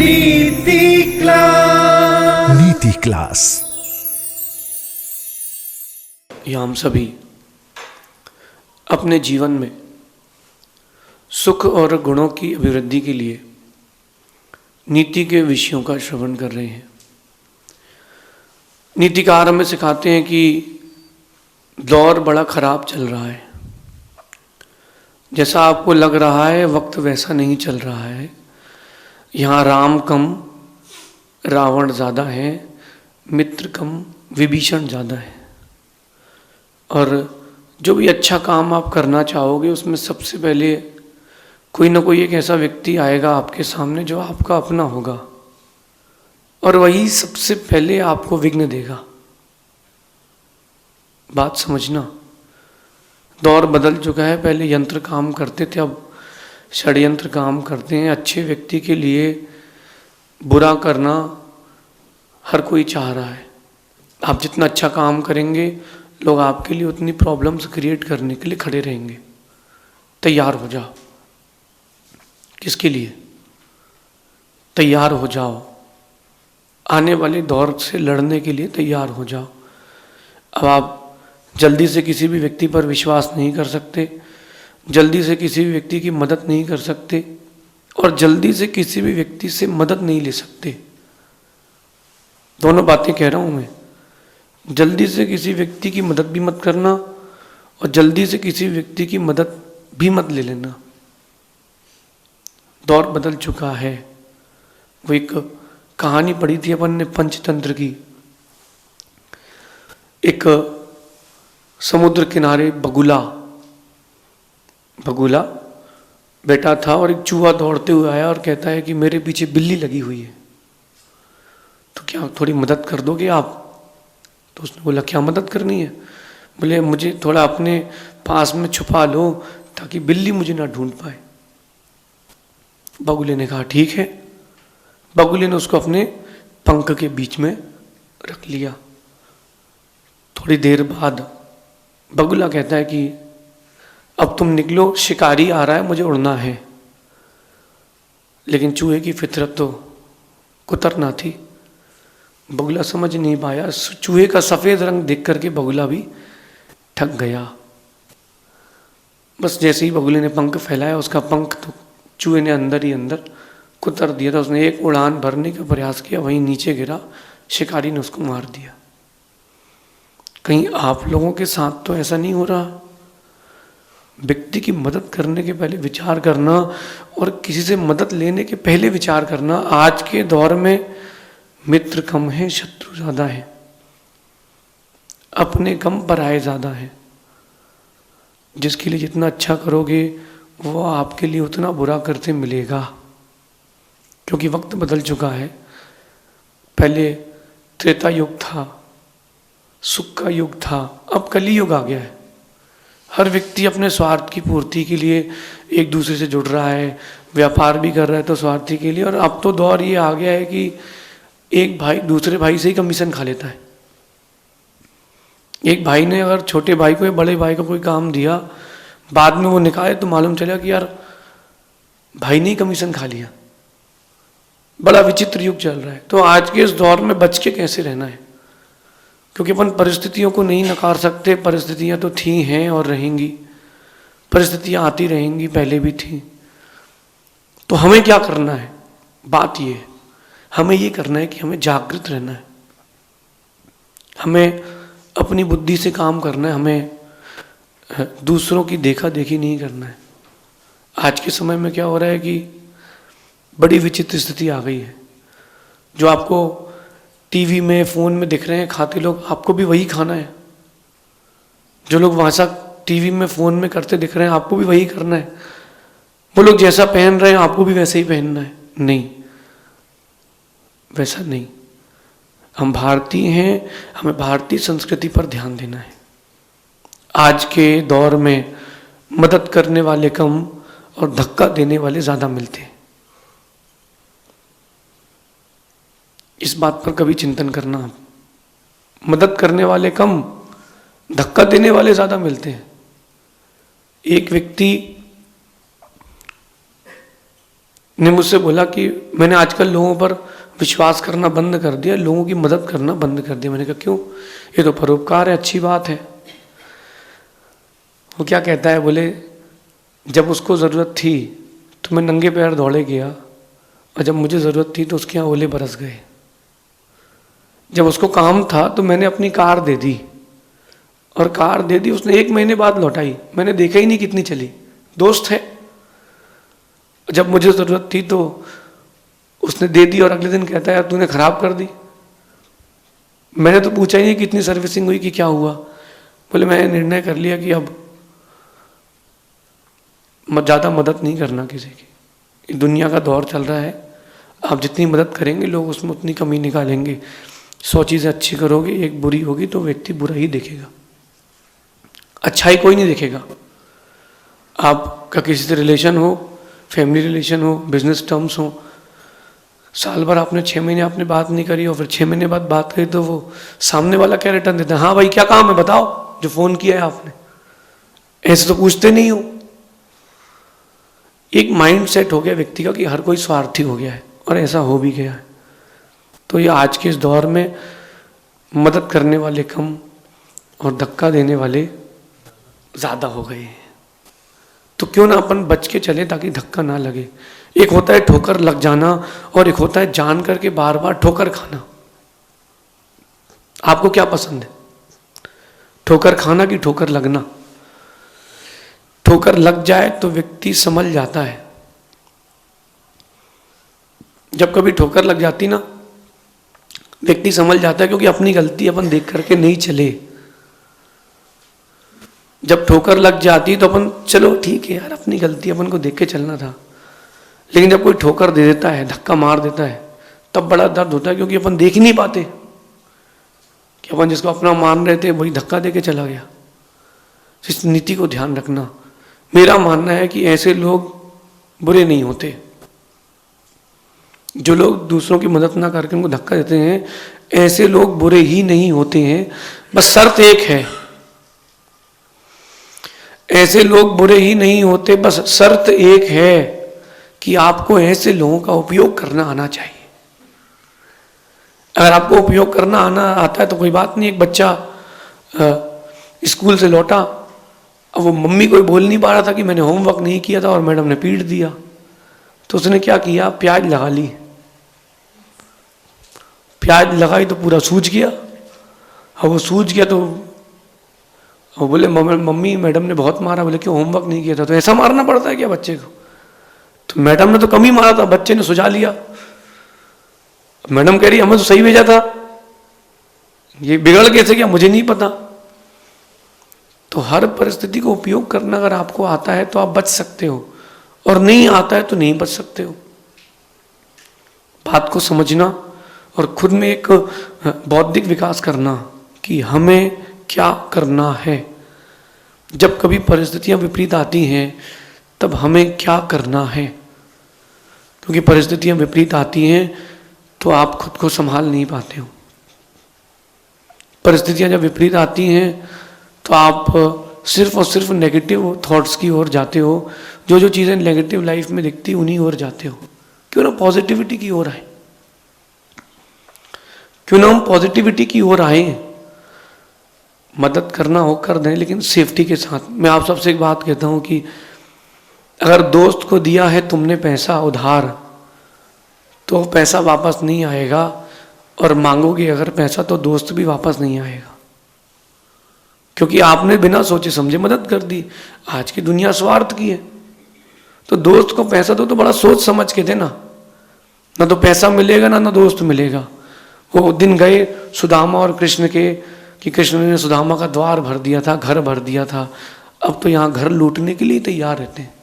नीति क्लास। नीति क्लास। या हम सभी अपने जीवन में सुख और गुणों की अभिवृद्धि के लिए नीति के विषयों का श्रवण कर रहे हैं। नीतिकार हमें सिखाते हैं कि दौर बड़ा खराब चल रहा है। जैसा आपको लग रहा है वक्त वैसा नहीं चल रहा है। यहाँ राम कम रावण ज़्यादा है, मित्र कम विभीषण ज़्यादा है। और जो भी अच्छा काम आप करना चाहोगे उसमें सबसे पहले कोई ना कोई एक ऐसा व्यक्ति आएगा आपके सामने जो आपका अपना होगा और वही सबसे पहले आपको विघ्न देगा। बात समझना, दौर बदल चुका है। पहले यंत्र काम करते थे, अब षड्यंत्र काम करते हैं। अच्छे व्यक्ति के लिए बुरा करना हर कोई चाह रहा है। आप जितना अच्छा काम करेंगे लोग आपके लिए उतनी प्रॉब्लम्स क्रिएट करने के लिए खड़े रहेंगे। तैयार हो जाओ। किसके लिए? तैयार हो जाओ। आने वाले दौर से लड़ने के लिए तैयार हो जाओ। अब आप जल्दी से किसी भी व्यक्ति पर विश्वास नहीं कर सकते, जल्दी से किसी भी व्यक्ति की मदद नहीं कर सकते और जल्दी से किसी भी व्यक्ति से मदद नहीं ले सकते। दोनों बातें कह रहा हूं मैं। जल्दी से किसी व्यक्ति की मदद भी मत करना और जल्दी से किसी व्यक्ति की मदद भी मत ले लेना। दौर बदल चुका है। वो एक कहानी पढ़ी थी अपन ने पंचतंत्र की। एक समुद्र किनारे बगुला बैठा था और एक चूहा दौड़ते हुए आया और कहता है कि मेरे पीछे बिल्ली लगी हुई है, तो क्या थोड़ी मदद कर दोगे आप? तो उसने बोला क्या मदद करनी है? बोले मुझे थोड़ा अपने पास में छुपा लो ताकि बिल्ली मुझे ना ढूंढ पाए। बगुले ने कहा ठीक है। बगुले ने उसको अपने पंख के बीच में रख लिया। थोड़ी देर बाद बगुला कहता है कि अब तुम निकलो, शिकारी आ रहा है, मुझे उड़ना है। लेकिन चूहे की फितरत तो कुतरना थी। बगुला समझ नहीं पाया। चूहे का सफेद रंग देख करके बगुला भी ठग गया। बस जैसे ही बगुले ने पंख फैलाया, उसका पंख तो चूहे ने अंदर ही अंदर कुतर दिया था। उसने एक उड़ान भरने का प्रयास किया, वहीं नीचे गिरा। शिकारी ने उसको मार दिया। कहीं आप लोगों के साथ तो ऐसा नहीं हो रहा? व्यक्ति की मदद करने के पहले विचार करना और किसी से मदद लेने के पहले विचार करना। आज के दौर में मित्र कम है, शत्रु ज्यादा है। अपने कम पराये ज्यादा है। जिसके लिए जितना अच्छा करोगे वो आपके लिए उतना बुरा करते मिलेगा। क्योंकि वक्त बदल चुका है। पहले त्रेता युग था, सुख का युग था, अब कली युग आ गया है। हर व्यक्ति अपने स्वार्थ की पूर्ति के लिए एक दूसरे से जुड़ रहा है, व्यापार भी कर रहा है तो स्वार्थी के लिए। और अब तो दौर ये आ गया है कि एक भाई दूसरे भाई से ही कमीशन खा लेता है। एक भाई ने अगर छोटे भाई को या बड़े भाई को कोई काम दिया, बाद में वो निकाले तो मालूम चला कि यार भाई ने ही कमीशन खा लिया। बड़ा विचित्र युग चल रहा है। तो आज के इस दौर में बच के कैसे रहना है? क्योंकि अपन परिस्थितियों को नहीं नकार सकते। परिस्थितियां तो थी हैं और रहेंगी। परिस्थितियां आती रहेंगी, पहले भी थी। तो हमें क्या करना है? बात ये है, हमें ये करना है कि हमें जागृत रहना है। हमें अपनी बुद्धि से काम करना है। हमें दूसरों की देखा देखी नहीं करना है। आज के समय में क्या हो रहा है कि बड़ी विचित्र स्थिति आ गई है। जो आपको टीवी में फोन में दिख रहे हैं खाते लोग, आपको भी वही खाना है। जो लोग वहां टीवी में फोन में करते दिख रहे हैं, आपको भी वही करना है। वो लोग जैसा पहन रहे हैं आपको भी वैसे ही पहनना है। नहीं, वैसा नहीं। हम भारतीय हैं, हमें भारतीय संस्कृति पर ध्यान देना है। आज के दौर में मदद करने वाले कम और धक्का देने वाले ज्यादा मिलते हैं। इस बात पर कभी चिंतन करना। मदद करने वाले कम, धक्का देने वाले ज्यादा मिलते हैं। एक व्यक्ति ने मुझसे बोला कि मैंने आजकल लोगों पर विश्वास करना बंद कर दिया, लोगों की मदद करना बंद कर दिया। मैंने कहा क्यों? ये तो परोपकार है, अच्छी बात है। वो क्या कहता है, बोले जब उसको ज़रूरत थी तो मैं नंगे पैर दौड़े गया, और जब मुझे ज़रूरत थी तो उसके यहाँ ओले बरस गए। जब उसको काम था तो मैंने अपनी कार दे दी, और कार दे दी उसने 1 महीने बाद लौटाई, मैंने देखा ही नहीं कितनी चली। दोस्त है। जब मुझे ज़रूरत थी तो उसने दे दी, और अगले दिन कहता है यार तूने ख़राब कर दी। मैंने तो पूछा ही नहीं कितनी सर्विसिंग हुई, कि क्या हुआ। बोले मैंने निर्णय कर लिया कि अब ज़्यादा मदद नहीं करना किसी की। दुनिया का दौर चल रहा है, आप जितनी मदद करेंगे लोग उसमें उतनी कमी निकालेंगे। 100 चीज़ें अच्छी करोगे, एक बुरी होगी तो व्यक्ति बुरा ही देखेगा, अच्छाई कोई नहीं देखेगा। आपका किसी से रिलेशन हो, फैमिली रिलेशन हो, बिजनेस टर्म्स हो, साल भर आपने 6 महीने आपने बात नहीं करी और फिर 6 महीने बाद बात करी, तो वो सामने वाला क्या रिटर्न देता है, हाँ भाई क्या काम है बताओ, जो फ़ोन किया है आपने। ऐसे तो पूछते नहीं हो। एक माइंड सेट हो गया व्यक्ति का कि हर कोई स्वार्थी हो गया है, और ऐसा हो भी गया है। तो ये आज के इस दौर में मदद करने वाले कम और धक्का देने वाले ज़्यादा हो गए हैं। तो क्यों ना अपन बच के चले ताकि धक्का ना लगे। एक होता है ठोकर लग जाना, और एक होता है जान करके बार बार ठोकर खाना। आपको क्या पसंद है, ठोकर खाना कि ठोकर लगना? ठोकर लग जाए तो व्यक्ति संभल जाता है। जब कभी ठोकर लग जाती ना, व्यक्ति संभल जाता है, क्योंकि अपनी गलती अपन देख करके नहीं चले। जब ठोकर लग जाती तो अपन चलो ठीक है यार, अपनी गलती अपन को देख के चलना था। लेकिन जब कोई ठोकर दे देता है, धक्का मार देता है, तब बड़ा दर्द होता है, क्योंकि अपन देख ही नहीं पाते कि अपन जिसको अपना मान रहे थे वही धक्का दे के चला गया। इस नीति को ध्यान रखना। मेरा मानना है कि ऐसे लोग बुरे नहीं होते। जो लोग दूसरों की मदद ना करके उनको धक्का देते हैं, ऐसे लोग बुरे ही नहीं होते हैं। बस शर्त एक है, ऐसे लोग बुरे ही नहीं होते, बस शर्त एक है कि आपको ऐसे लोगों का उपयोग करना आना चाहिए। अगर आपको उपयोग करना आना आता है तो कोई बात नहीं। एक बच्चा स्कूल से लौटा, अब वो मम्मी को बोल नहीं पा रहा था कि मैंने होमवर्क नहीं किया था और मैडम ने पीट दिया, तो उसने क्या किया, प्याज लगा ली। प्याज लगाई तो पूरा सूज गया। अब वो सूज गया तो वो बोले मम्मी मैडम ने बहुत मारा। बोले क्यों, होमवर्क नहीं किया था? तो ऐसा मारना पड़ता है क्या बच्चे को? तो मैडम ने तो कम ही मारा था, बच्चे ने सुझा लिया। मैडम कह रही हमें तो सही भेजा था, ये बिगड़ कैसे गया मुझे नहीं पता। तो हर परिस्थिति को उपयोग करना अगर आपको आता है तो आप बच सकते हो, और नहीं आता है तो नहीं बच सकते हो। बात को समझना और खुद में एक बौद्धिक विकास करना कि हमें क्या करना है। जब कभी परिस्थितियां विपरीत आती हैं तब हमें क्या करना है, क्योंकि परिस्थितियां विपरीत आती हैं तो आप खुद को संभाल नहीं पाते हो। परिस्थितियां जब विपरीत आती हैं तो आप सिर्फ और सिर्फ नेगेटिव थॉट्स की ओर जाते हो। जो जो चीज़ें नेगेटिव लाइफ में दिखती उन्हीं ओर जाते हो। क्यों ना पॉजिटिविटी की ओर आए, क्यों ना हम पॉजिटिविटी की ओर आए। मदद करना हो कर दें, लेकिन सेफ्टी के साथ। मैं आप सबसे एक बात कहता हूं कि अगर दोस्त को दिया है तुमने पैसा उधार, तो पैसा वापस नहीं आएगा, और मांगोगे अगर पैसा तो दोस्त भी वापस नहीं आएगा, क्योंकि आपने बिना सोचे समझे मदद कर दी। आज की दुनिया स्वार्थ की है। तो दोस्त को पैसा दो तो बड़ा सोच समझ के देना, ना तो पैसा मिलेगा ना दोस्त मिलेगा। वो दिन गए सुदामा और कृष्ण के, कि कृष्ण ने सुदामा का द्वार भर दिया था, घर भर दिया था। अब तो यहाँ घर लूटने के लिए तैयार रहते हैं।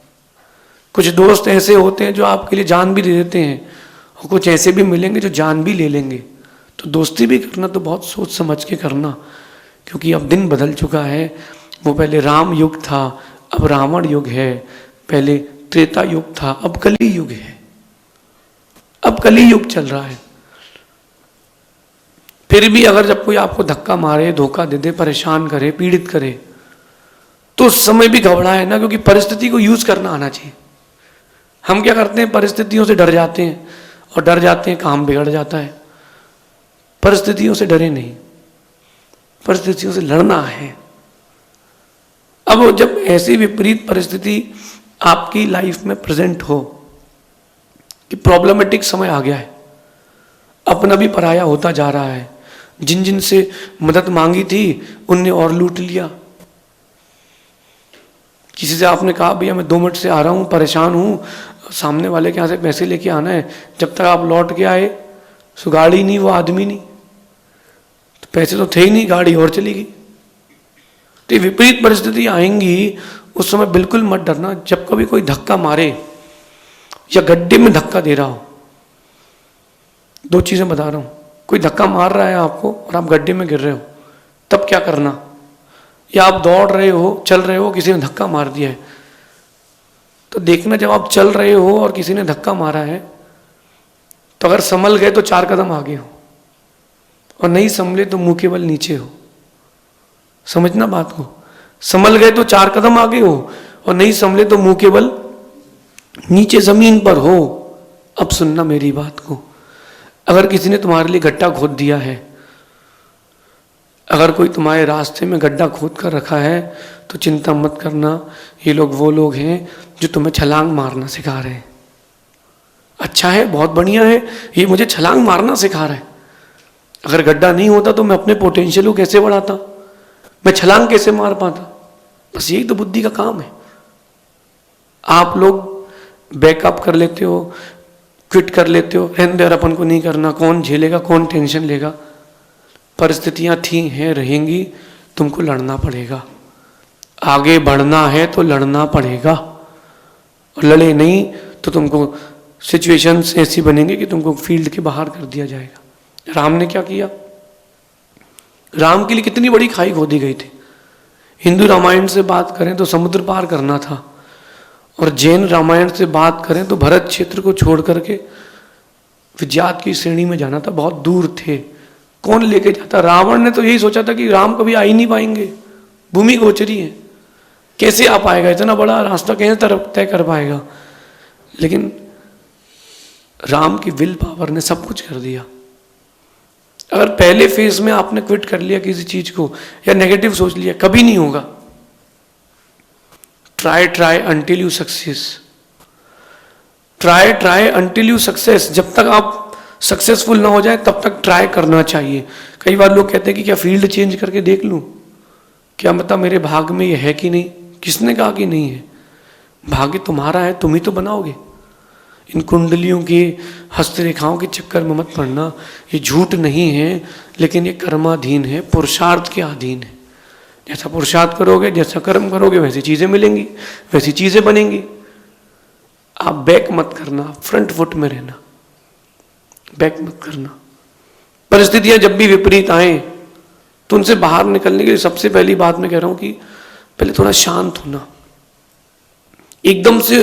कुछ दोस्त ऐसे होते हैं जो आपके लिए जान भी दे देते हैं, और कुछ ऐसे भी मिलेंगे जो जान भी ले लेंगे। तो दोस्ती भी करना तो बहुत सोच समझ के करना, क्योंकि अब दिन बदल चुका है। वो पहले राम युग था, अब रावण युग है। पहले त्रेता युग था, अब कली युग है। अब कली युग चल रहा है। फिर भी अगर जब कोई आपको धक्का मारे, धोखा दे दे, परेशान करे, पीड़ित करे, तो उस समय भी घबराए ना, क्योंकि परिस्थिति को यूज करना आना चाहिए। हम क्या करते हैं, परिस्थितियों से डर जाते हैं, और डर जाते हैं काम बिगड़ जाता है। परिस्थितियों से डरे नहीं, परिस्थितियों से लड़ना है। अब जब ऐसी विपरीत परिस्थिति आपकी लाइफ में प्रेजेंट हो कि प्रॉब्लमेटिक समय आ गया है, अपना भी पराया होता जा रहा है, जिन जिन से मदद मांगी थी उनने और लूट लिया। किसी से आपने कहा भैया मैं 2 मिनट से आ रहा हूँ, परेशान हूँ, सामने वाले के यहाँ से पैसे लेके आना है, जब तक आप लौट के आए सो गाड़ी नहीं, वो आदमी नहीं, तो पैसे तो थे ही नहीं, गाड़ी और चली गई। तो विपरीत परिस्थिति आएंगी, उस समय बिल्कुल मत डरना। जब कभी कोई धक्का मारे या गड्ढे में धक्का दे रहा हो, 2 चीजें बता रहा हूं, कोई धक्का मार रहा है आपको और आप गड्ढे में गिर रहे हो, तब क्या करना, या आप दौड़ रहे हो, चल रहे हो, किसी ने धक्का मार दिया है, तो देखना जब आप चल रहे हो और किसी ने धक्का मारा है, तो अगर संभल गए तो 4 कदम आगे हो, और नहीं संभले तो मुंह केवल नीचे हो। समझना बात को, संभल गए तो 4 कदम आगे हो, और नहीं संभले तो मुंह केवल नीचे जमीन पर हो। अब सुनना मेरी बात को, अगर किसी ने तुम्हारे लिए गड्ढा खोद दिया है, अगर कोई तुम्हारे रास्ते में गड्ढा खोद कर रखा है, तो चिंता मत करना, ये लोग वो लोग हैं जो तुम्हें छलांग मारना सिखा रहे हैं। अच्छा है, बहुत बढ़िया है, ये मुझे छलांग मारना सिखा रहा है। अगर गड्ढा नहीं होता तो मैं अपने पोटेंशियल को कैसे बढ़ाता, मैं छलांग कैसे मार पाता। बस यही तो बुद्धि का काम है। आप लोग बैकअप कर लेते हो, क्विट कर लेते हो, रहने अपन को नहीं करना, कौन झेलेगा, कौन टेंशन लेगा। परिस्थितियां थी हैं, रहेंगी, तुमको लड़ना पड़ेगा। आगे बढ़ना है तो लड़ना पड़ेगा, और लड़े नहीं तो तुमको सिचुएशंस ऐसी बनेंगी कि तुमको फील्ड के बाहर कर दिया जाएगा। राम ने क्या किया, राम के लिए कितनी बड़ी खाई खोदी गई थी। हिंदू रामायण से बात करें तो समुद्र पार करना था, और जैन रामायण से बात करें तो भरत क्षेत्र को छोड़ करके विज्ञात की श्रेणी में जाना था, बहुत दूर थे। कौन लेके जाता, रावण ने तो यही सोचा था कि राम कभी आ ही नहीं पाएंगे, भूमि गोचरी है, कैसे आ पाएगा, इतना बड़ा रास्ता कैसे तरफ तय कर पाएगा। लेकिन राम की विल पावर ने सब कुछ कर दिया। अगर पहले फेज में आपने क्विट कर लिया किसी चीज को, या नेगेटिव सोच लिया, कभी नहीं होगा। Try until you success, try until you success. जब तक आप सक्सेसफुल ना हो जाए तब तक ट्राई करना चाहिए। कई बार लोग कहते हैं कि क्या फील्ड चेंज करके देख लूं, क्या मतलब मेरे भाग में ये है कि नहीं। किसने कहा कि नहीं है, भाग्य तुम्हारा है, तुम ही तो बनाओगे। इन कुंडलियों की हस्तरेखाओं के चक्कर में मत पड़ना, ये झूठ नहीं है, लेकिन ये कर्माधीन है, पुरुषार्थ के अधीन है। जैसा पुरुषार्थ करोगे, जैसा कर्म करोगे, वैसी चीजें मिलेंगी, वैसी चीजें बनेंगी। आप बैक मत करना, फ्रंट फुट में रहना, बैक मत करना। परिस्थितियां जब भी विपरीत आए तो उनसे बाहर निकलने के लिए सबसे पहली बात मैं कह रहा हूं कि पहले थोड़ा शांत होना, एकदम से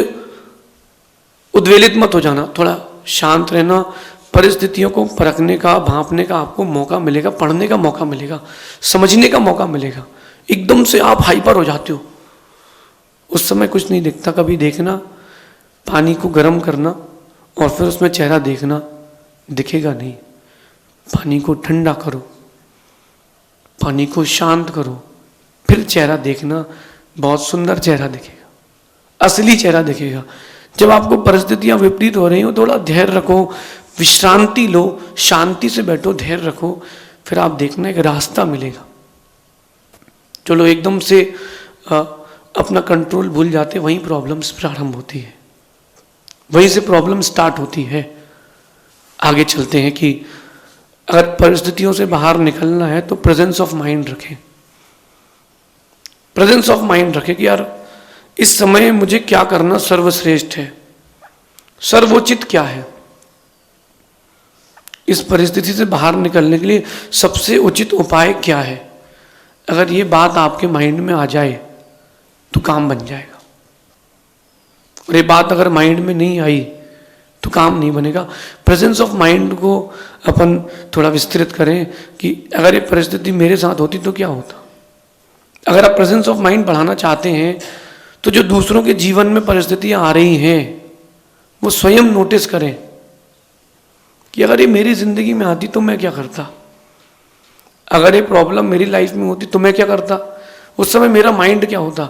उद्वेलित मत हो जाना, थोड़ा शांत रहना। परिस्थितियों को परखने का, भांपने का आपको मौका मिलेगा, पढ़ने का मौका मिलेगा, समझने का मौका मिलेगा। एकदम से आप हाइपर हो जाते हो, उस समय कुछ नहीं दिखता। कभी देखना, पानी को गर्म करना और फिर उसमें चेहरा देखना, दिखेगा नहीं। पानी को ठंडा करो, पानी को शांत करो, फिर चेहरा देखना, बहुत सुंदर चेहरा दिखेगा, असली चेहरा दिखेगा। जब आपको परिस्थितियां विपरीत हो रही हो, थोड़ा धैर्य रखो, विश्रांति लो, शांति से बैठो, धैर्य रखो, फिर आप देखना एक रास्ता मिलेगा। चलो एकदम से अपना कंट्रोल भूल जाते, वहीं प्रॉब्लम्स प्रारंभ होती है, वहीं से प्रॉब्लम स्टार्ट होती है। आगे चलते हैं कि अगर परिस्थितियों से बाहर निकलना है तो प्रेजेंस ऑफ माइंड रखें। प्रेजेंस ऑफ माइंड रखें कि यार इस समय मुझे क्या करना सर्वश्रेष्ठ है, सर्वोचित क्या है। इस परिस्थिति से बाहर निकलने के लिए सबसे उचित उपाय क्या है। अगर ये बात आपके माइंड में आ जाए तो काम बन जाएगा, और ये बात अगर माइंड में नहीं आई तो काम नहीं बनेगा। प्रेजेंस ऑफ माइंड को अपन थोड़ा विस्तृत करें कि अगर ये परिस्थिति मेरे साथ होती तो क्या होता। अगर आप प्रेजेंस ऑफ माइंड बढ़ाना चाहते हैं तो जो दूसरों के जीवन में परिस्थितियां आ रही हैं वो स्वयं नोटिस करें कि अगर ये मेरी जिंदगी में आती तो मैं क्या करता, अगर ये प्रॉब्लम मेरी लाइफ में होती तो मैं क्या करता, उस समय मेरा माइंड क्या होता।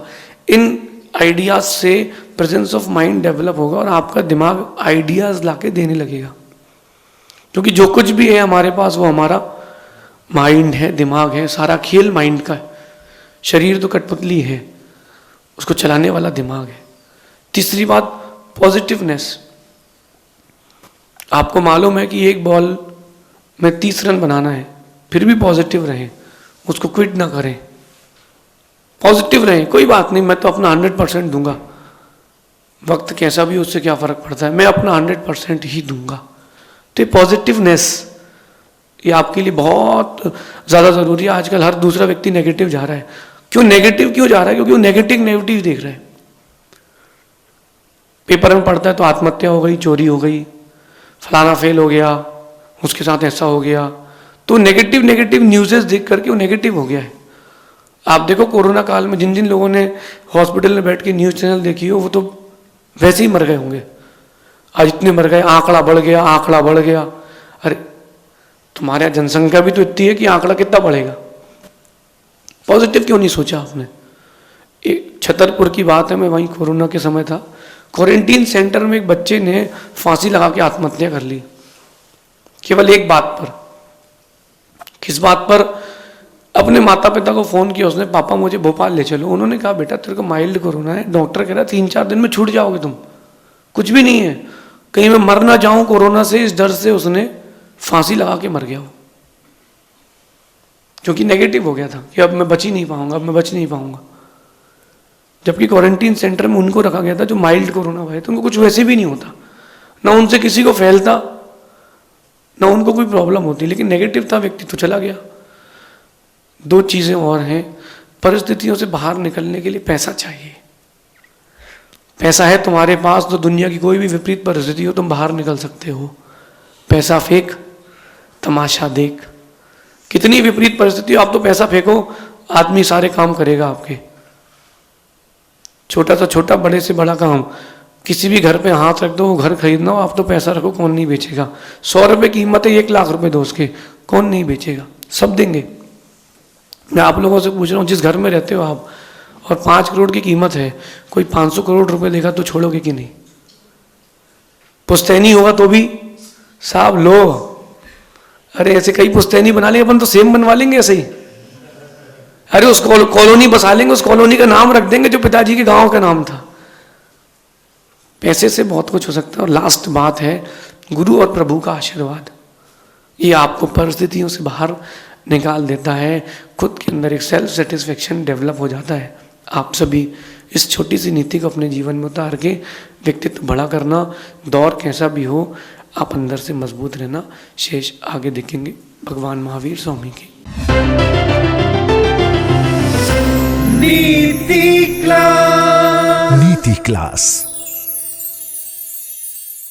इन आइडियाज से प्रेजेंस ऑफ माइंड डेवलप होगा और आपका दिमाग आइडियाज लाके देने लगेगा। क्योंकि जो कुछ भी है हमारे पास वो हमारा माइंड है, दिमाग है, सारा खेल माइंड का है। शरीर तो कठपुतली है, उसको चलाने वाला दिमाग है। तीसरी बात, पॉजिटिवनेस। आपको मालूम है कि एक बॉल में 30 रन बनाना है, फिर भी पॉजिटिव रहें, उसको क्विट ना करें, पॉजिटिव रहें। कोई बात नहीं, मैं तो अपना 100% दूंगा, वक्त कैसा भी उससे क्या फर्क पड़ता है, मैं अपना 100% ही दूंगा। तो पॉजिटिवनेस ये आपके लिए बहुत ज़्यादा ज़रूरी है। आजकल हर दूसरा व्यक्ति नेगेटिव जा रहा है। क्यों नेगेटिव क्यों जा रहा है? क्योंकि वो नेगेटिव देख रहे हैं। पेपर में पढ़ता है तो आत्महत्या हो गई, चोरी हो गई, फलाना फेल हो गया, उसके साथ ऐसा हो गया, तो नेगेटिव न्यूज़ेस देख करके वो नेगेटिव हो गया है। आप देखो कोरोना काल में जिन जिन लोगों ने हॉस्पिटल में बैठ के न्यूज़ चैनल देखी हो वो तो वैसे ही मर गए होंगे। आज इतने मर गए, आंकड़ा बढ़ गया। अरे तुम्हारे यहाँ जनसंख्या भी तो इतनी है कि आंकड़ा कितना बढ़ेगा। पॉजिटिव क्यों नहीं सोचा आपने? एक छतरपुर की बात है, मैं वहीं कोरोना के समय था, क्वारंटीन सेंटर में एक बच्चे ने फांसी लगा के आत्महत्या कर ली, केवल एक बात पर। किस बात पर? अपने माता पिता को फोन किया उसने, पापा मुझे भोपाल ले चलो। उन्होंने कहा बेटा तेरे को माइल्ड कोरोना है, डॉक्टर कह रहा 3-4 दिन में छूट जाओगे तुम, कुछ भी नहीं है, कहीं मैं मर ना जाऊं कोरोना से, इस डर से उसने फांसी लगा के मर गया वो, क्योंकि नेगेटिव हो गया था कि अब मैं बच ही नहीं पाऊंगा। जबकि क्वारंटीन सेंटर में उनको रखा गया था जो माइल्ड कोरोना हुआ है, तो उनको कुछ वैसे भी नहीं होता, ना उनसे किसी को फैलता, ना उनको कोई प्रॉब्लम होती, लेकिन नेगेटिव था व्यक्ति तो चला गया। 2 चीजें और हैं, परिस्थितियों से बाहर निकलने के लिए पैसा चाहिए। पैसा है तुम्हारे पास तो दुनिया की कोई भी विपरीत परिस्थिति हो तुम बाहर निकल सकते हो। पैसा फेंक, तमाशा देख। कितनी विपरीत परिस्थिति हो, आप तो पैसा फेंको, आदमी सारे काम करेगा आपके। छोटा से छोटा, बड़े से बड़ा काम, किसी भी घर पे हाथ रख दो, घर खरीदना हो, आप तो पैसा रखो, कौन नहीं बेचेगा। 100 रुपये कीमत है, 1 लाख रुपए दो उसके, कौन नहीं बेचेगा, सब देंगे। मैं आप लोगों से पूछ रहा हूँ, जिस घर में रहते हो आप और 5 करोड़ की कीमत है, कोई 500 करोड़ रुपए देगा तो छोड़ोगे कि नहीं? पुश्तैनी होगा तो भी साहब लो, अरे ऐसे कई पुश्तैनी बना लेंगे, अपन तो सेम बनवा लेंगे ऐसे ही। अरे उस कॉलोनी बसा लेंगे, उस कॉलोनी का नाम रख देंगे जो पिताजी के गांव का नाम था। पैसे से बहुत कुछ हो सकता है। और लास्ट बात है, गुरु और प्रभु का आशीर्वाद, ये आपको परिस्थितियों से बाहर निकाल देता है, खुद के अंदर एक सेल्फ सेटिस्फेक्शन डेवलप हो जाता है। आप सभी इस छोटी सी नीति को अपने जीवन में उतार के व्यक्तित्व बड़ा करना, दौर कैसा भी हो आप अंदर से मजबूत रहना। शेष आगे देखेंगे भगवान महावीर स्वामी की। नीति क्लास।